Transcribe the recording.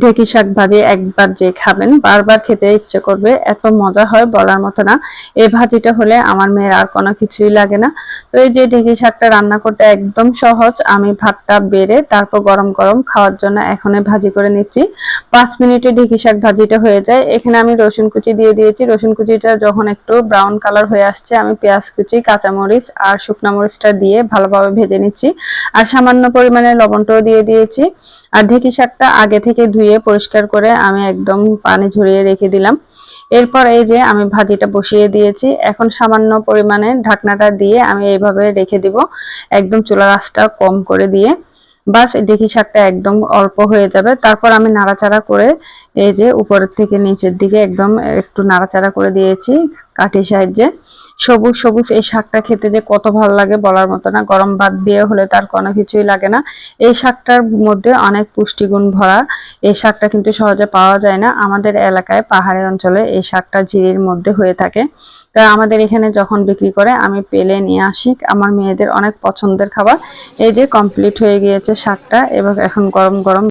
ঢেঁকি শাক ভাজি একবার যে খাবেন বারবার খেতে ইচ্ছে করবে, এত মজা হয় বলার মতো না। এই ভাজিটা হলে আমার মেয়ের আর কোনো কিছুই লাগে না। তো এই যে ঢেঁকি শাকটা রান্না করতে একদম সহজ। আমি ভাতটা বেড়ে তারপর গরম গরম খাওয়ার জন্য এখনই ভাজি করে নিচ্ছি। 5 মিনিটে ঢেঁকি শাক ভাজিটা হয়ে যায়। এখানে আমি রসুন কুচি দিয়ে দিয়েছি। রসুন কুচিটা যখন একটু ব্রাউন কালার হয়ে আসছে, আমি পেঁয়াজ কুচি, কাঁচামরিচ আর শুকনা মরিচটা দিয়ে ভালোভাবে ভেজে নিচ্ছি। আর সামান্য পরিমাণে লবণটাও দিয়ে দিয়েছি। আর ঢেঁকি শাকটা আগে থেকে ধুয়ে পরিষ্কার করে আমি একদম পানি ঝরিয়ে রেখে দিলাম। এরপর এই যে আমি ভাজিটা বসিয়ে দিয়েছি। এখন সামান্য পরিমাণে ঢাকনাটা দিয়ে আমি এইভাবে রেখে দিব, একদম চুলার আঁচটা কম করে দিয়ে। বাস ঢেঁকি শাকটা একদম অল্প হয়ে যাবে। তারপর আমি নাড়াচাড়া করে এই যে উপরের থেকে নিচের দিকে একদম একটু নাড়াচাড়া করে দিয়েছি কাঠির সাহায্যে। সবুজ সবুজ এই শাকটা খেতে যে কত ভালো লাগে বলার মতো না। গরম ভাত দিয়ে হলে তার কোনো কিছুই লাগে না। এই শাকটার মধ্যে অনেক পুষ্টিগুণ ভরা। এই শাকটা কিন্তু সহজে পাওয়া যায় না। আমাদের এলাকায় পাহাড়ি অঞ্চলে এই শাকটা ঝিরির মধ্যে হয়ে থাকে। তা আমাদের এখানে যখন বিক্রি করে আমি পেলে নিয়ে আসি। আমার মেয়েদের অনেক পছন্দের খাবার। এই যে কমপ্লিট হয়ে গিয়েছে শাকটা, এবং এখন গরম গরম